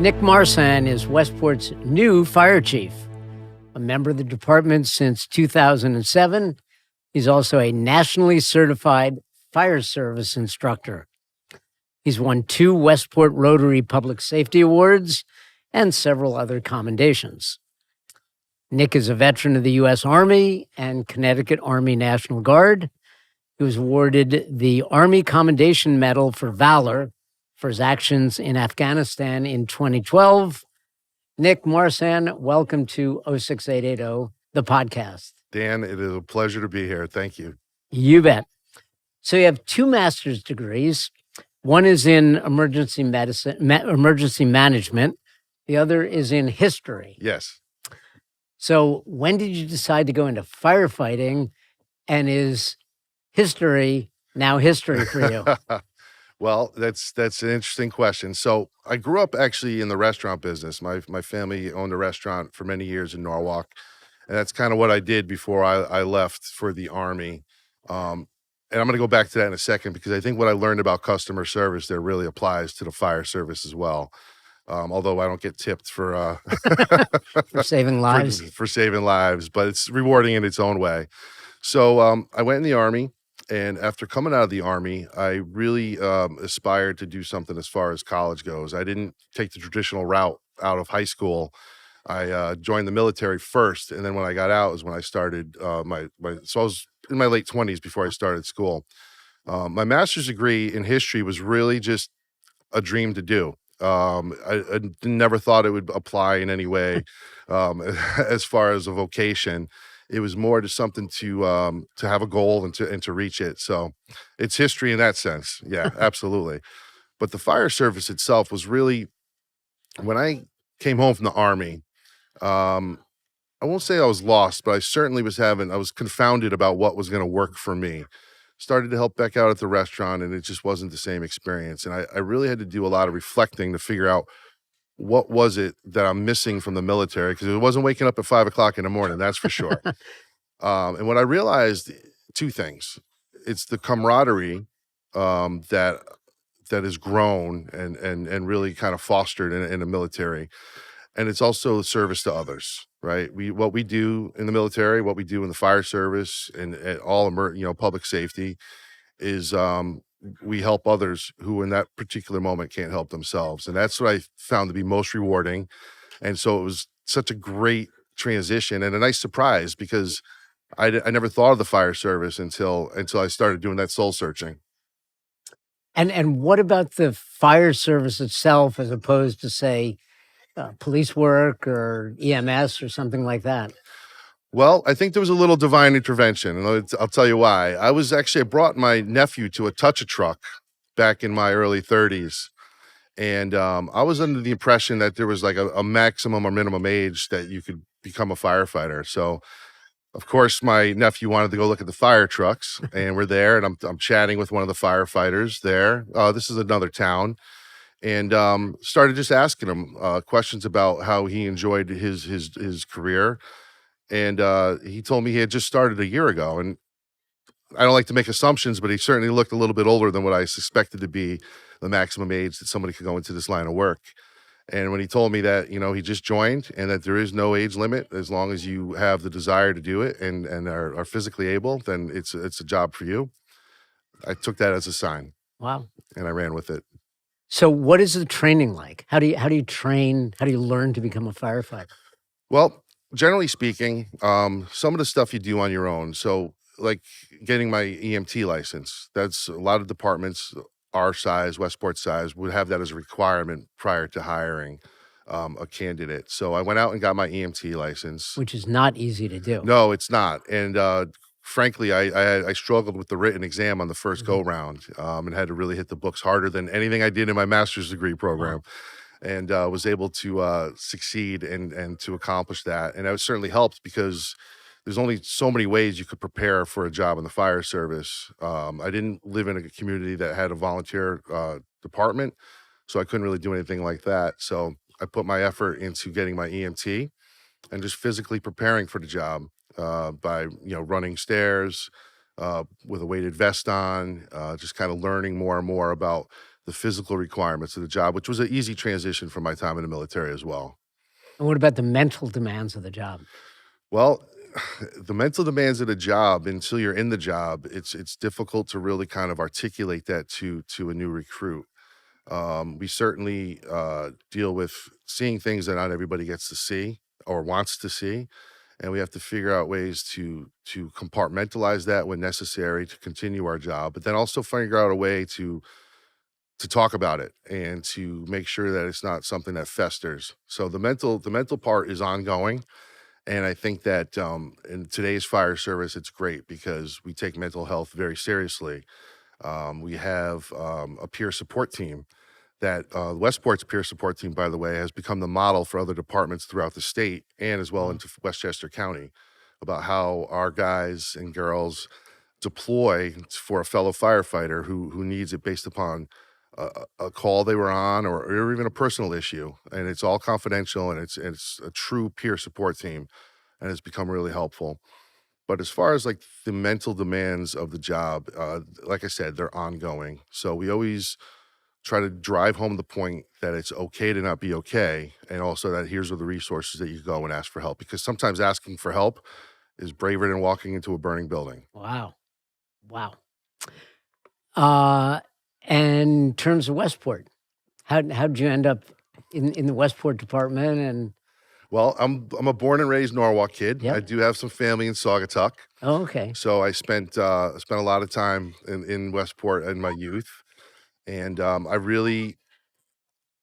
Nick Marsan is Westport's new fire chief. A member of the department since 2007, he's also a nationally certified fire service instructor. He's won 2 Westport Rotary Public Safety Awards and several other commendations. Nick is a veteran of the U.S. Army and Connecticut Army National Guard. He was awarded the Army Commendation Medal for Valor for his actions in Afghanistan in 2012. Nick Marsan, welcome to 06880, the podcast. Dan, it is a pleasure to be here. Thank you. You bet. So you have 2 master's degrees. One is in emergency management. The other is in history. Yes. So when did you decide to go into firefighting, and is history now history for you? Well, that's an interesting question. So I grew up actually in the restaurant business. My family owned a restaurant for many years in Norwalk, and that's kind of what I did before I left for the Army. And I'm going to go back to that in a second, because I think what I learned about customer service there really applies to the fire service as well. Although I don't get tipped for For saving lives. For saving lives, but it's rewarding in its own way. So I went in the Army. And after coming out of the Army, I really aspired to do something as far as college goes. I didn't take the traditional route out of high school. I joined the military first, and then when I got out is when I started so I was in my late 20s before I started school. My master's degree in history was really just a dream to do. I never thought it would apply in any way as far as a vocation. It was more just something to have a goal and to reach it. So it's history in that sense. Yeah, absolutely. But the fire service itself was really, when I came home from the Army, I won't say I was lost, but I certainly I was confounded about what was going to work for me. Started to help back out at the restaurant, and it just wasn't the same experience. And I really had to do a lot of reflecting to figure out what was it that I'm missing from the military, because it wasn't waking up at 5 o'clock in the morning, that's for sure. And when I realized 2 things, it's the camaraderie that has grown and really kind of fostered in the military. And it's also service to others, right? What we do in the military, what we do in the fire service and all public safety is we help others who in that particular moment can't help themselves. And that's what I found to be most rewarding. And so it was such a great transition and a nice surprise, because I never thought of the fire service until I started doing that soul searching. And what about the fire service itself, as opposed to, say, police work or EMS or something like that? Well, I think there was a little divine intervention, and I'll tell you why. I brought my nephew to a touch-a-truck back in my early 30s, and I was under the impression that there was like a maximum or minimum age that you could become a firefighter. So, of course, my nephew wanted to go look at the fire trucks, and we're there, and I'm chatting with one of the firefighters there. This is another town. And started just asking him questions about how he enjoyed his career. And he told me he had just started a year ago. And I don't like to make assumptions, but he certainly looked a little bit older than what I suspected to be the maximum age that somebody could go into this line of work. And when he told me that, he just joined and that there is no age limit, as long as you have the desire to do it and are physically able, then it's a job for you. I took that as a sign. Wow. And I ran with it. So what is the training like? How do you train? How do you learn to become a firefighter? Well, generally speaking, some of the stuff you do on your own. So like getting my EMT license, that's a lot of departments our size, Westport size, would have that as a requirement prior to hiring a candidate. So I went out and got my EMT license. Which is not easy to do. No, it's not. And frankly, I struggled with the written exam on the first go-round and had to really hit the books harder than anything I did in my master's degree program. And was able to succeed and to accomplish that. And that certainly helped, because there's only so many ways you could prepare for a job in the fire service. I didn't live in a community that had a volunteer department, so I couldn't really do anything like that. So I put my effort into getting my EMT and just physically preparing for the job by running stairs with a weighted vest on, just kind of learning more and more about the physical requirements of the job, which was an easy transition from my time in the military as well. And what about the mental demands of the job? Well, the mental demands of the job, until you're in the job, it's difficult to really kind of articulate that to a new recruit. We certainly deal with seeing things that not everybody gets to see or wants to see, and we have to figure out ways to compartmentalize that when necessary to continue our job, but then also figure out a way to talk about it and to make sure that it's not something that festers. So the mental part is ongoing. And I think that in today's fire service, it's great because we take mental health very seriously. We have a peer support team that Westport's peer support team, by the way, has become the model for other departments throughout the state and as well into Westchester County about how our guys and girls deploy for a fellow firefighter who needs it based upon a call they were on or even a personal issue. And it's all confidential, and it's a true peer support team, and it's become really helpful. But as far as like the mental demands of the job, like I said, they're ongoing. So we always try to drive home the point that it's okay to not be okay, and also that here's where the resources that you go and ask for help, because sometimes asking for help is braver than walking into a burning building. Wow. Wow. And in terms of Westport, how'd you end up in the Westport department? And Well, I'm a born and raised Norwalk kid. Yep. I do have some family in Saugatuck. oh, okay. So I spent a lot of time in Westport in my youth, and I really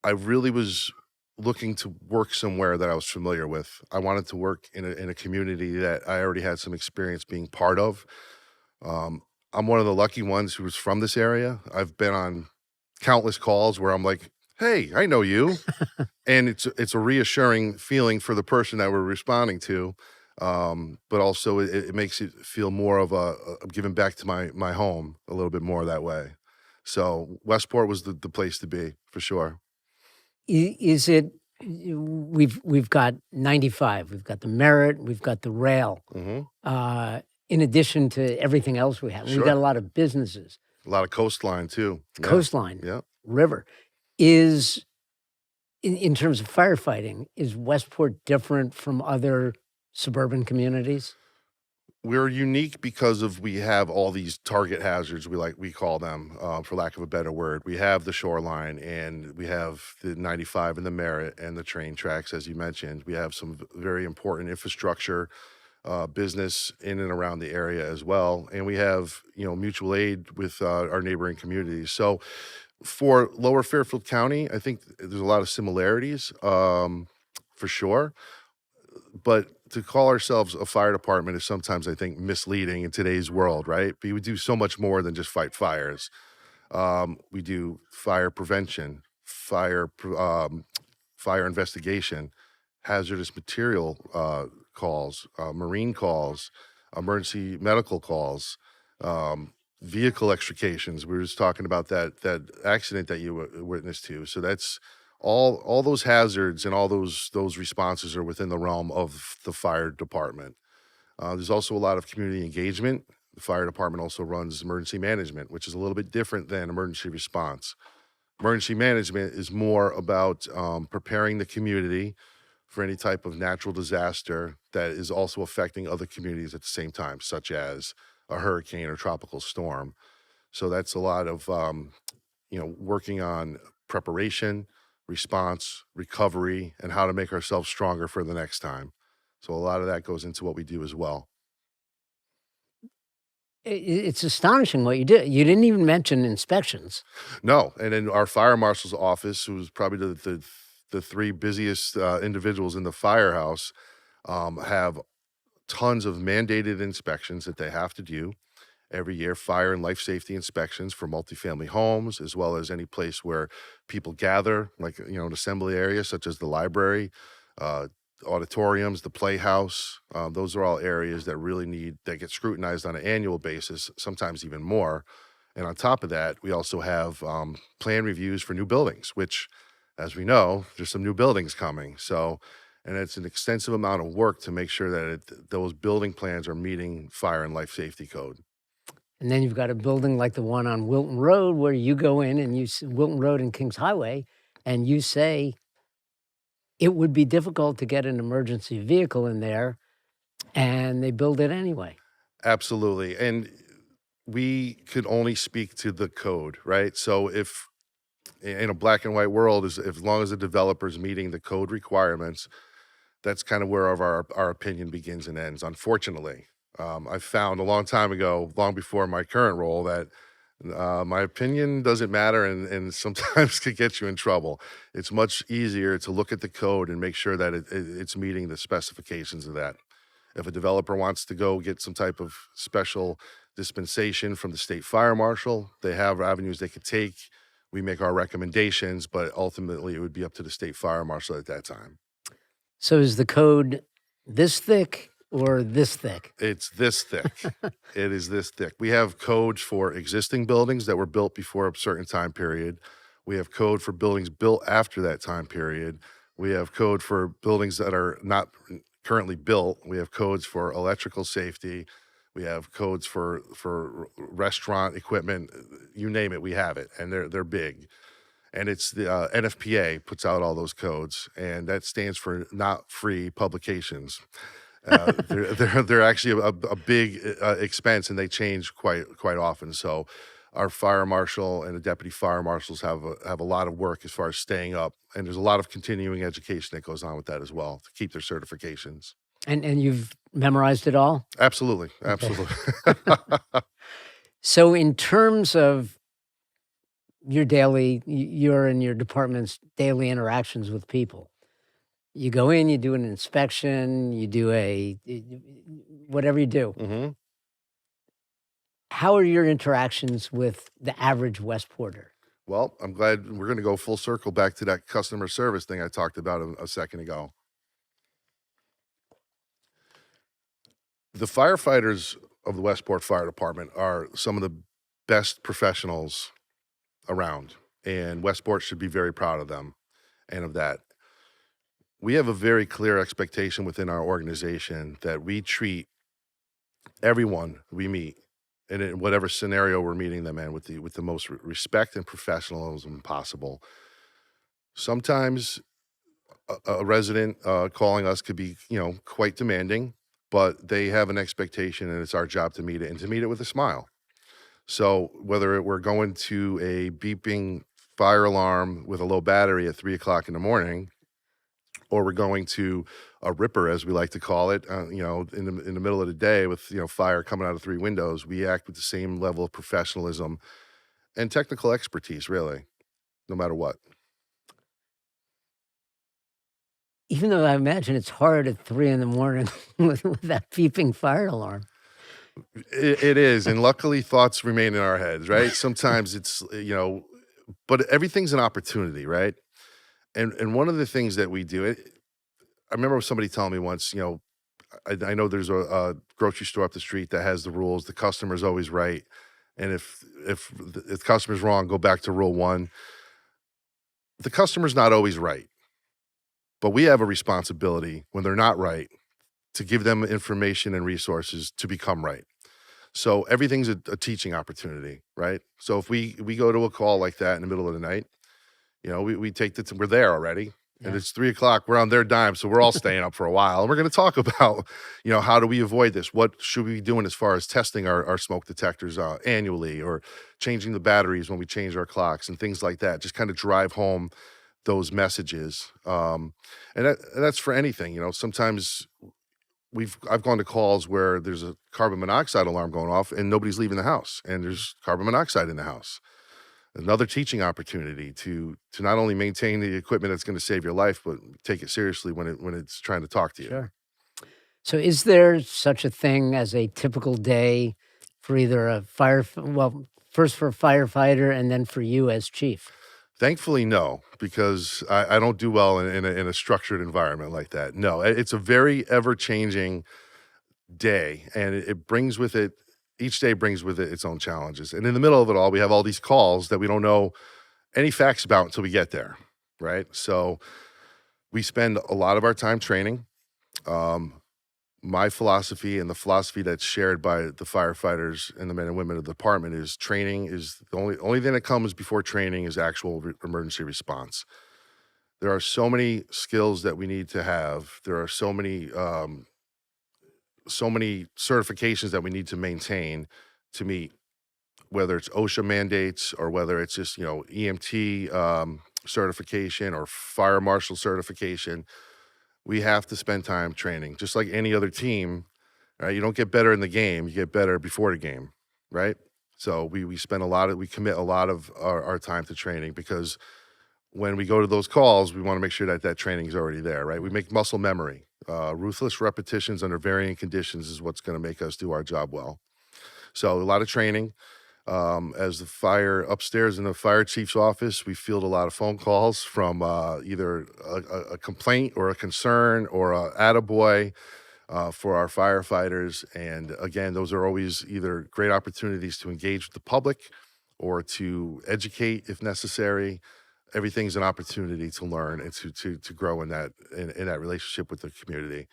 was looking to work somewhere that I was familiar with. I wanted to work in a community that I already had some experience being part of. I'm one of the lucky ones who was from this area. I've been on countless calls where I'm like, "Hey, I know you," and it's a reassuring feeling for the person that we're responding to. But also it makes it feel more of a giving back to my home a little bit more that way. So Westport was the place to be for sure. Is it? We've got 95. We've got the Merit. We've got the rail. Hmm. In addition to everything else we have, we've Sure. got a lot of businesses, A lot of coastline too. Yeah. coastline, Yeah. river. Is in terms of firefighting, is Westport different from other suburban communities? We're unique because we have all these target hazards, we call them, for lack of a better word. We have the shoreline, and we have the 95 and the Merit and the train tracks, as you mentioned. We have some very important infrastructure, business in and around the area as well, and we have mutual aid with our neighboring communities. So for Lower Fairfield County, I think there's a lot of similarities, for sure. But to call ourselves a fire department is sometimes, I think, misleading in today's world, right? But we do so much more than just fight fires. We do fire prevention, fire investigation, hazardous material calls, marine calls, emergency medical calls, vehicle extrications. We were just talking about that accident that you witnessed to. So that's all those hazards and all those responses are within the realm of the fire department. There's also a lot of community engagement. The fire department also runs emergency management, which is a little bit different than emergency response. Emergency management is more about preparing the community for any type of natural disaster that is also affecting other communities at the same time, such as a hurricane or tropical storm. So that's a lot of working on preparation, response, recovery, and how to make ourselves stronger for the next time. So a lot of that goes into what we do as well. It's astonishing what you did. You didn't even mention inspections. No, and in our fire marshal's office, who's probably the three busiest individuals in the firehouse, have tons of mandated inspections that they have to do every year, fire and life safety inspections for multifamily homes, as well as any place where people gather, like an assembly area such as the library, auditoriums, the playhouse. Those are all areas that get scrutinized on an annual basis, sometimes even more. And on top of that, we also have plan reviews for new buildings, which, as we know, there's some new buildings coming. So, and it's an extensive amount of work to make sure that those building plans are meeting fire and life safety code. And then you've got a building like the one on Wilton Road where you go in and Wilton Road and Kings Highway, and you say it would be difficult to get an emergency vehicle in there, and they build it anyway. Absolutely. And we could only speak to the code, right? So if in a black and white world, as long as the developer is meeting the code requirements, that's kind of where our opinion begins and ends, unfortunately. I found a long time ago, long before my current role, that my opinion doesn't matter and sometimes could get you in trouble. It's much easier to look at the code and make sure that it's meeting the specifications of that. If a developer wants to go get some type of special dispensation from the state fire marshal, they have avenues they could take. We make our recommendations, but ultimately it would be up to the state fire marshal at that time. So is the code this thick or this thick? It's this thick. It is this thick. We have codes for existing buildings that were built before a certain time period. We have code for buildings built after that time period. We have code for buildings that are not currently built. We have codes for electrical safety. We have codes for restaurant equipment. You name it, we have it, and they're big. And it's the NFPA puts out all those codes, and that stands for Not Free Publications. They're actually a big expense, and they change quite often. So our fire marshal and the deputy fire marshals have a lot of work as far as staying up, and there's a lot of continuing education that goes on with that as well to keep their certifications. And you've memorized it all? Absolutely. So in terms of your and your department's daily interactions with people, you go in, you do an inspection, you do whatever you do. Mm-hmm. How are your interactions with the average Westporter? Well, I'm glad we're going to go full circle back to that customer service thing I talked about a second ago. The firefighters of the Westport Fire Department are some of the best professionals around, and Westport should be very proud of them and of that. We have a very clear expectation within our organization that we treat everyone we meet, and in whatever scenario we're meeting them in, with the most respect and professionalism possible. Sometimes a resident calling us could be, quite demanding, but they have an expectation, and it's our job to meet it, and to meet it with a smile. So whether we're going to a beeping fire alarm with a low battery at 3 o'clock in the morning, or we're going to a ripper, as we like to call it, in the middle of the day with, fire coming out of 3 windows, we act with the same level of professionalism and technical expertise, really, no matter what. Even though I imagine it's hard at 3 in the morning with that beeping fire alarm. It is, and luckily thoughts remain in our heads, right? Sometimes it's, but everything's an opportunity, right? And one of the things that we do, I remember somebody telling me once, I know there's a grocery store up the street that has the rules, the customer's always right, and if the customer's wrong, go back to rule 1. The customer's not always right, but we have a responsibility when they're not right to give them information and resources to become right. So everything's a teaching opportunity, right? So if we go to a call like that in the middle of the night, we take we're there already, and it's 3 o'clock. We're on their dime, so we're all staying up for a while, and we're going to talk about, how do we avoid this? What should we be doing as far as testing our smoke detectors annually, or changing the batteries when we change our clocks and things like that? Just kind of drive home those messages, and that's for anything. Sometimes I've gone to calls where there's a carbon monoxide alarm going off and nobody's leaving the house, and there's carbon monoxide in the house. Another teaching opportunity to not only maintain the equipment that's going to save your life, but take it seriously when it's trying to talk to you. Sure. So is there such a thing as a typical day for either first for a firefighter and then for you as chief? Thankfully, no, because I don't do well in a structured environment like that. No, it's a very ever-changing day, and it brings with it, each day brings with it its own challenges. And in the middle of it all, we have all these calls that we don't know any facts about until we get there, right? So we spend a lot of our time training. my philosophy and the philosophy that's shared by the firefighters and the men and women of the department is training is the only thing that comes before training is actual emergency response. There are so many skills that we need to have. There are so many certifications that we need to maintain to meet, whether it's OSHA mandates or whether it's just, EMT certification or fire marshal certification. We have to spend time training, just like any other team, right? You don't get better in the game, you get better before the game, right? So we commit a lot of our time to training, because when we go to those calls, we want to make sure that training is already there, right? We make muscle memory. Ruthless repetitions under varying conditions is what's going to make us do our job well. So a lot of training. As the fire upstairs in the fire chief's office, we field a lot of phone calls from either a complaint or a concern or a attaboy for our firefighters. And again, those are always either great opportunities to engage with the public or to educate if necessary. Everything's an opportunity to learn and to grow in that relationship with the community.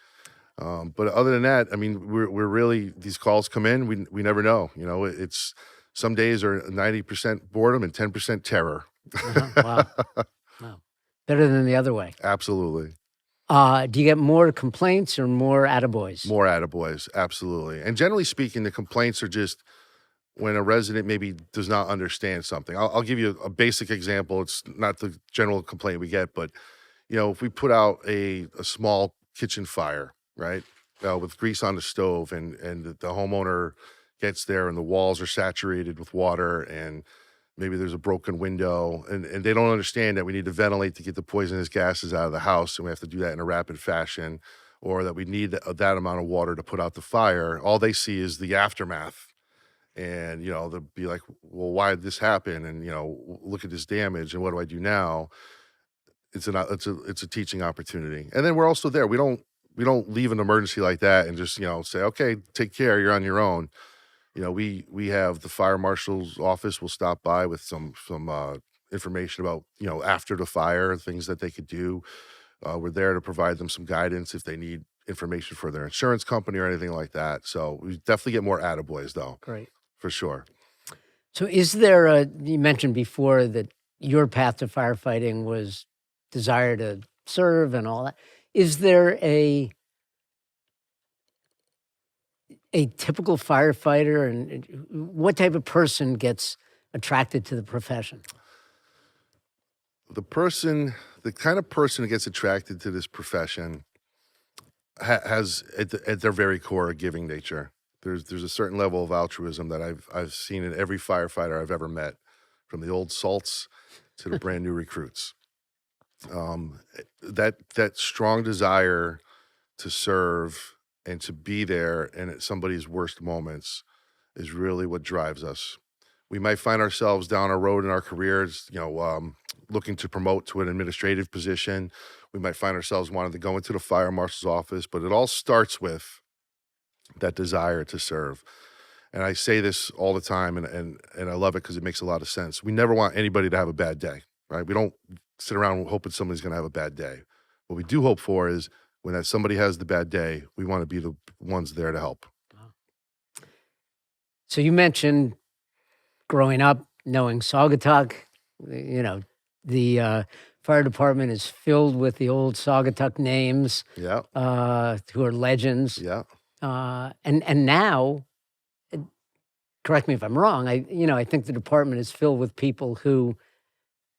But other than that, I mean, we're really, these calls come in, we never know. It's some days are 90% boredom and 10% terror. Wow. Wow. Better than the other way. Absolutely. Do you get more complaints or more attaboys? More attaboys, absolutely. And generally speaking, the complaints are just when a resident maybe does not understand something. I'll give you a basic example. It's not the general complaint we get, but if we put out a small kitchen fire, right, with grease on the stove, and the homeowner gets there and the walls are saturated with water and maybe there's a broken window, and they don't understand that we need to ventilate to get the poisonous gases out of the house, and we have to do that in a rapid fashion, or that we need that amount of water to put out the fire. All they see is the aftermath. And, they'll be like, well, why did this happen? And, look at this damage. And what do I do now? It's a teaching opportunity. And then we're also there. We don't leave an emergency like that and just, say, okay, take care, you're on your own. We have the fire marshal's office will stop by with some information about, after the fire, things that they could do. We're there to provide them some guidance if they need information for their insurance company or anything like that. So we definitely get more attaboys, though. Great. For sure. So is there you mentioned before that your path to firefighting was desire to serve and all that. Is there a typical firefighter, and what type of person gets attracted to the profession? The kind of person who gets attracted to this profession has at their very core a giving nature. There's a certain level of altruism that I've seen in every firefighter I've ever met, from the old salts to the brand new recruits. That strong desire to serve and to be there and at somebody's worst moments is really what drives us. We might find ourselves down a road in our careers, looking to promote to an administrative position. We might find ourselves wanting to go into the fire marshal's office, but it all starts with that desire to serve. And I say this all the time, and I love it because it makes a lot of sense. We never want anybody to have a bad day, right? We don't sit around hoping somebody's going to have a bad day. What we do hope for is when that somebody has the bad day, we want to be the ones there to help. So you mentioned growing up, knowing Saugatuck, the fire department is filled with the old Saugatuck names, Yeah. Who are legends. Yeah. And now, correct me if I'm wrong, I think the department is filled with people who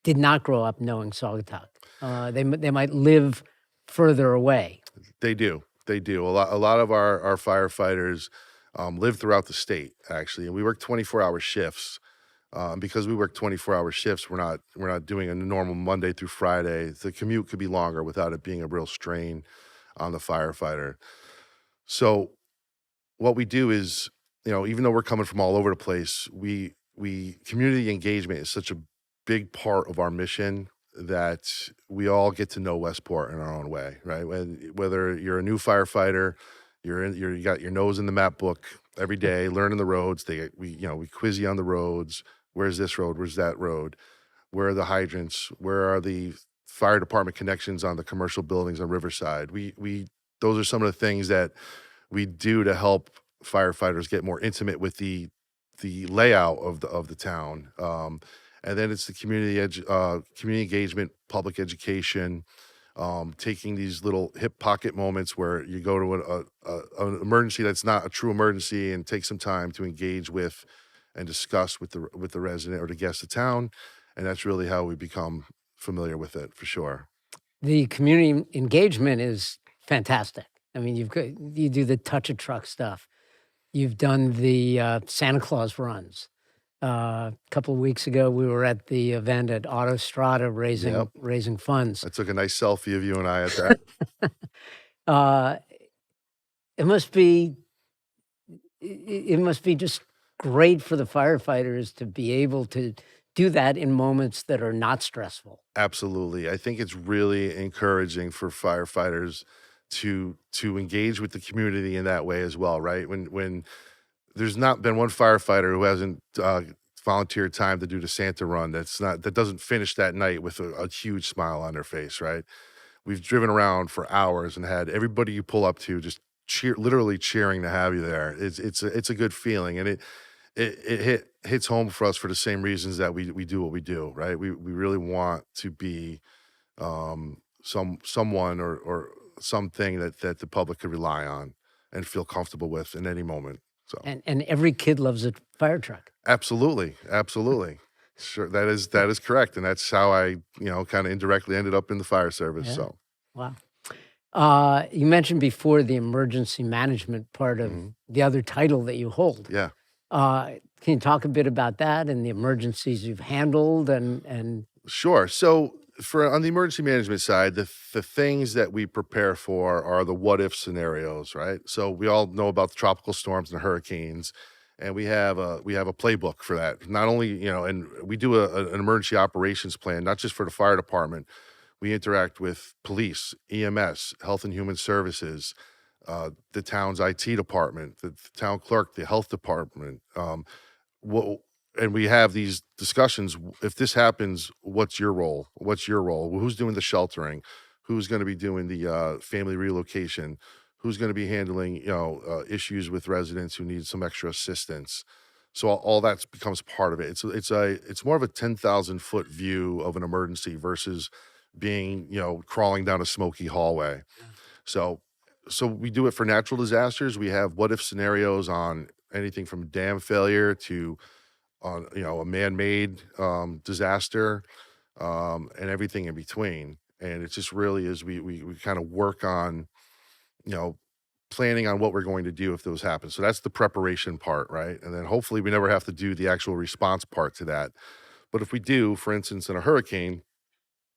did not grow up knowing Saugatuck. They might live further away. They do. A lot of our firefighters live throughout the state, actually, and we work 24-hour shifts. Because we work 24-hour shifts, we're not doing a normal Monday through Friday. The commute could be longer without it being a real strain on the firefighter. So what we do is, even though we're coming from all over the place, we community engagement is such a big part of our mission that we all get to know Westport in our own way, right? Whether you're a new firefighter, you got your nose in the map book every day, learning the roads. We quiz you on the roads. Where's this road? Where's that road? Where are the hydrants? Where are the fire department connections on the commercial buildings on Riverside? Those are some of the things that we do to help firefighters get more intimate with the layout of the town. And then it's the community engagement, public education, taking these little hip pocket moments where you go to an emergency that's not a true emergency and take some time to engage with and discuss with the resident or the guest of town. And that's really how we become familiar with it, for sure. The community engagement is fantastic. I mean, you do the touch a truck stuff. You've done the Santa Claus runs. A couple of weeks ago, we were at the event at Autostrada raising funds. I took a nice selfie of you and I at that. It must be just great for the firefighters to be able to do that in moments that are not stressful. Absolutely. I think it's really encouraging for firefighters to engage with the community in that way as well, right? When there's not been one firefighter who hasn't volunteered time to do the Santa run that doesn't finish that night with a huge smile on their face, right? We've driven around for hours and had everybody you pull up to just literally cheering to have you there. It's a good feeling, and it hits home for us for the same reasons that we do what we do, right? We really want to be someone or something that the public could rely on and feel comfortable with in any moment. So and every kid loves a fire truck. Absolutely. Sure, that is correct, and that's how I kind of indirectly ended up in the fire service. Yeah. So wow. You mentioned before the emergency management part of the other title that you hold. Yeah. Can you talk a bit about that and the emergencies you've handled and Sure. So on the emergency management side, the things that we prepare for are the what if scenarios, right? So we all know about the tropical storms and the hurricanes, and we have a playbook for that. Not only, and we do an emergency operations plan, not just for the fire department. We interact with police, EMS, Health and Human Services, the town's IT department, the town clerk, the health department. And we have these discussions. If this happens, what's your role? Who's doing the sheltering? Who's going to be doing the family relocation? Who's going to be handling issues with residents who need some extra assistance? So all that becomes part of it. It's more of a 10,000-foot view of an emergency versus being crawling down a smoky hallway. Yeah. So we do it for natural disasters. We have what if scenarios on anything from dam failure to on a man-made disaster and everything in between. And it just really is we kind of work on planning on what we're going to do if those happen. So that's the preparation part, right? And then hopefully we never have to do the actual response part to that. But if we do, for instance, in a hurricane,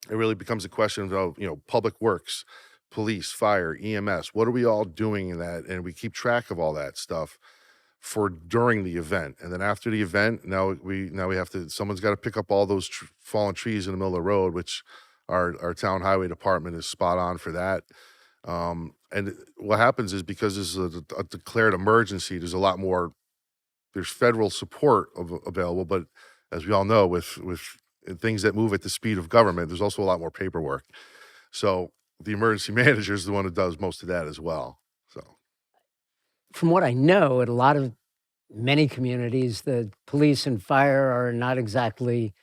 it really becomes a question of public works, police, fire, EMS. What are we all doing in that? And we keep track of all that stuff for during the event. And then after the event, now we have to, someone's got to pick up all those fallen trees in the middle of the road, which our town highway department is spot on for that. And what happens is because this is a declared emergency, there's federal support available, but as we all know, with things that move at the speed of government, there's also a lot more paperwork. So the emergency manager is the one who does most of that as well. So from what I know, at many communities, the police and fire are not exactly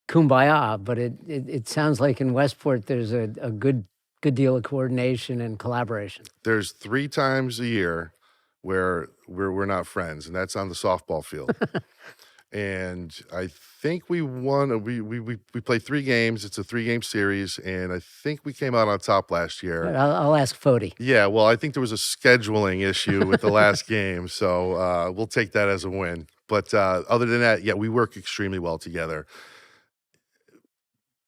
kumbaya, but it sounds like in Westport there's a good deal of coordination and collaboration. There's 3 times a year where we're not friends, and that's on the softball field. And I think we won. We played 3 games. It's a 3-game series, and I think we came out on top last year. I'll ask Fody. Yeah, well, I think there was a scheduling issue with the last game, so we'll take that as a win. But other than that, yeah, we work extremely well together.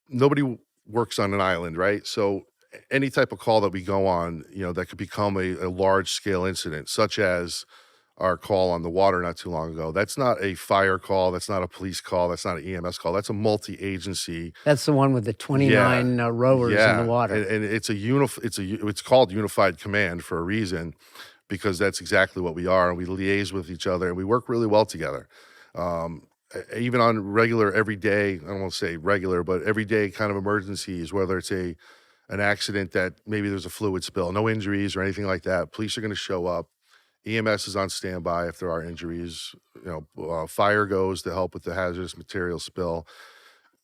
Nobody works on an island, right? So any type of call that we go on, that could become a large-scale incident, such as our call on the water not too long ago. That's not a fire call. That's not a police call. That's not an EMS call. That's a multi-agency. That's the one with the 29 rowers in the water. And it's called Unified Command for a reason, because that's exactly what we are. And we liaise with each other, and we work really well together. Even on regular, everyday, I don't want to say regular, but everyday kind of emergencies, whether it's an accident that maybe there's a fluid spill, no injuries or anything like that, police are going to show up. EMS is on standby if there are injuries. Fire goes to help with the hazardous material spill.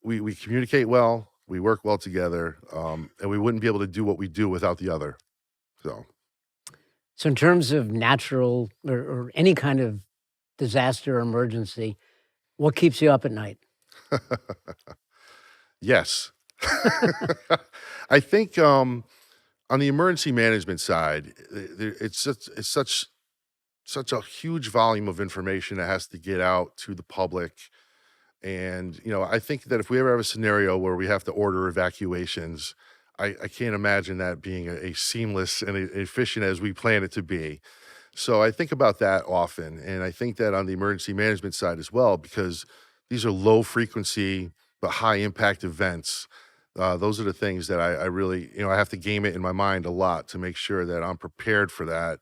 We communicate well, we work well together, and we wouldn't be able to do what we do without the other. So in terms of natural or any kind of disaster or emergency, what keeps you up at night? Yes. I think on the emergency management side, it's such a huge volume of information that has to get out to the public. And, I think that if we ever have a scenario where we have to order evacuations, I can't imagine that being a seamless and efficient as we plan it to be. So I think about that often. And I think that on the emergency management side as well, because these are low frequency but high impact events. Those are the things that I really, I have to game it in my mind a lot to make sure that I'm prepared for that.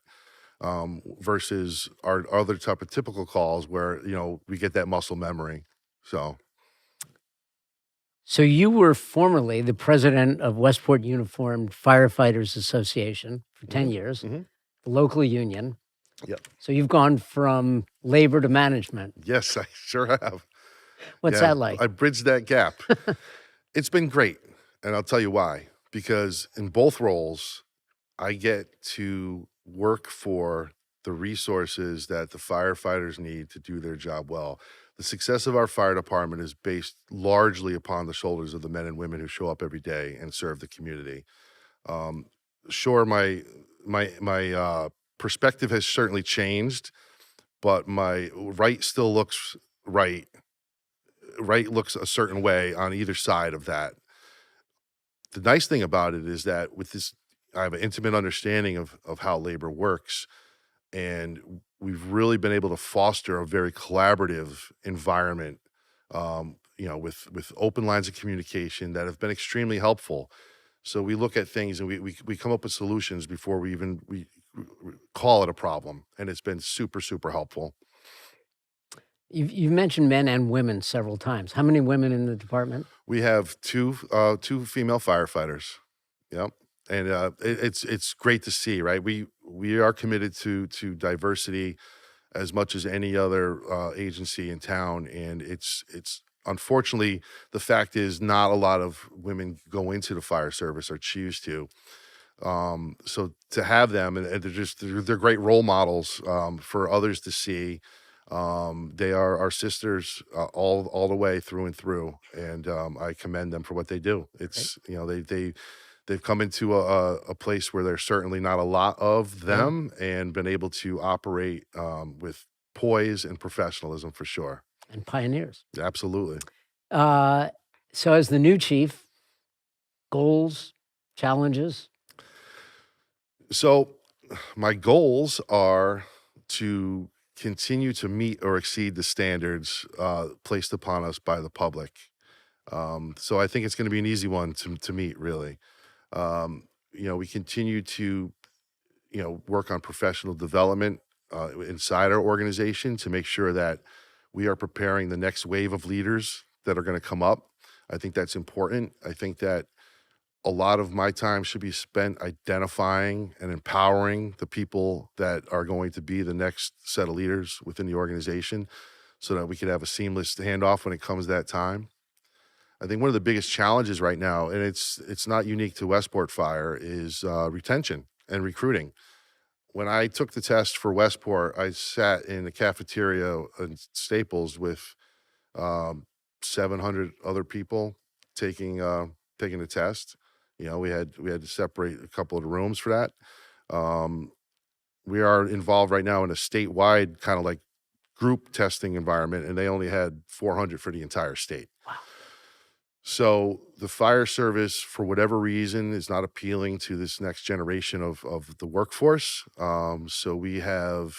Versus our other type of typical calls where, we get that muscle memory. So you were formerly the president of Westport Uniformed Firefighters Association for 10 years, the local union. Yep. So you've gone from labor to management. Yes, I sure have. What's that like? I bridged that gap. It's been great, and I'll tell you why. Because in both roles, I get to work for the resources that the firefighters need to do their job well. The success of our fire department is based largely upon the shoulders of the men and women who show up every day and serve the community. Sure, my perspective has certainly changed, but my right still looks right. Right looks a certain way on either side of that. The nice thing about it is that with this, I have an intimate understanding of how labor works, and we've really been able to foster a very collaborative environment, with open lines of communication that have been extremely helpful. So we look at things and we come up with solutions before we call it a problem, and it's been super, super helpful. You've mentioned men and women several times. How many women in the department? We have two female firefighters. Yep. And it's great to see, right? We are committed to diversity as much as any other agency in town, and it's unfortunately, the fact is not a lot of women go into the fire service or choose to. So to have them, and they're great role models for others to see. They are our sisters all the way through and through, and I commend them for what they do. It's they've come into a place where there's certainly not a lot of them, and been able to operate with poise and professionalism for sure. And pioneers. Absolutely. So as the new chief, goals, challenges? So my goals are to continue to meet or exceed the standards placed upon us by the public. So I think it's going to be an easy one to meet, really. We continue to, work on professional development inside our organization to make sure that we are preparing the next wave of leaders that are going to come up. I think that's important. I think that a lot of my time should be spent identifying and empowering the people that are going to be the next set of leaders within the organization so that we could have a seamless handoff when it comes to that time. I think one of the biggest challenges right now, and it's not unique to Westport Fire, is retention and recruiting. When I took the test for Westport, I sat in the cafeteria in Staples with 700 other people taking the test. We had to separate a couple of the rooms for that. We are involved right now in a statewide kind of like group testing environment, and they only had 400 for the entire state. Wow. So the fire service, for whatever reason, is not appealing to this next generation of the workforce. So we have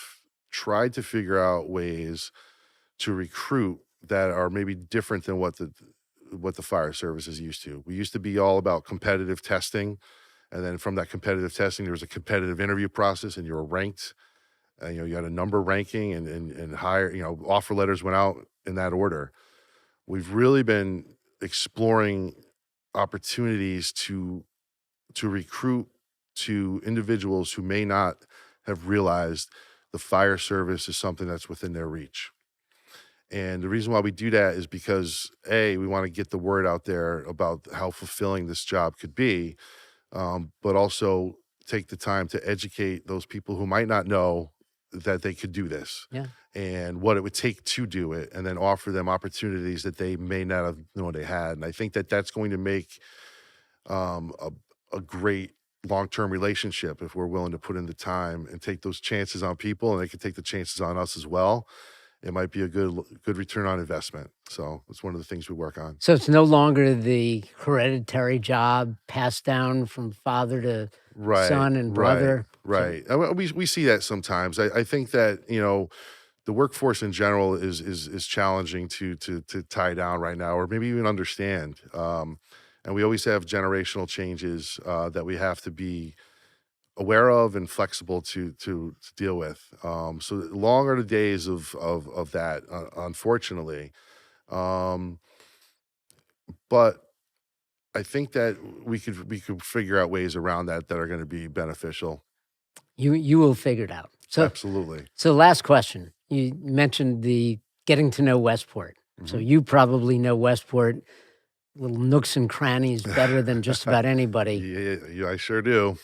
tried to figure out ways to recruit that are maybe different than what the fire service is used to. We used to be all about competitive testing. And then from that competitive testing, there was a competitive interview process, and you were ranked. You had a number ranking and higher, offer letters went out in that order. We've really been exploring opportunities to recruit to individuals who may not have realized the fire service is something that's within their reach. And the reason why we do that is because A, we want to get the word out there about how fulfilling this job could be, but also take the time to educate those people who might not know that they could do this Yeah. and what it would take to do it, and then offer them opportunities that they may not have known they had. And I think that that's going to make a great long-term relationship if we're willing to put in the time and take those chances on people, and they can take the chances on us as well. It might be a good return on investment. So it's one of the things we work on. So it's no longer the hereditary job passed down from father to son and brother. Right. We see that sometimes. I think that, the workforce in general is challenging to tie down right now, or maybe even understand. And we always have generational changes that we have to be aware of and flexible to deal with. So long are the days of that, unfortunately. But I think that we could figure out ways around that are going to be beneficial. You will figure it out. So absolutely. So last question. You mentioned the getting to know Westport. Mm-hmm. So you probably know Westport, little nooks and crannies better than just about anybody. Yeah, I sure do.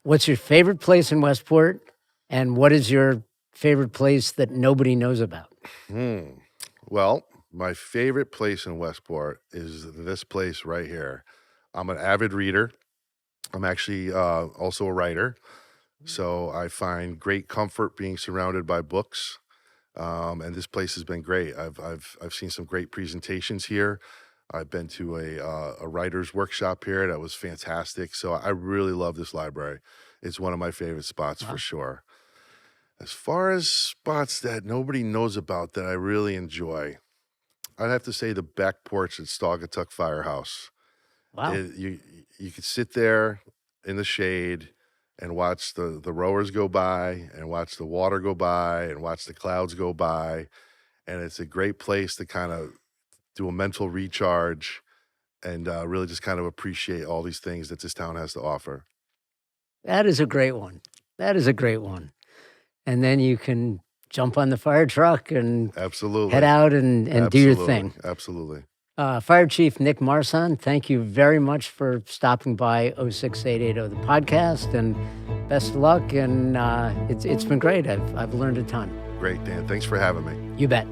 What's your favorite place in Westport, and what is your favorite place that nobody knows about? Well, my favorite place in Westport is this place right here. I'm an avid reader. I'm actually also a writer, so I find great comfort being surrounded by books. And this place has been great. I've seen some great presentations here. I've been to a writer's workshop here that was fantastic. So I really love this library. It's one of my favorite spots for sure. As far as spots that nobody knows about that I really enjoy, I'd have to say the back porch at Saugatuck Firehouse. Wow. You could sit there in the shade and watch the rowers go by, and watch the water go by, and watch the clouds go by. And it's a great place to kind of do a mental recharge and really just kind of appreciate all these things that this town has to offer. That is a great one. That is a great one. And then you can jump on the fire truck and absolutely head out and do your thing. Absolutely. Fire Chief Nick Marsan, thank you very much for stopping by 06880 the podcast, and best of luck. And it's been great. I've learned a ton. Great, Dan. Thanks for having me. You bet.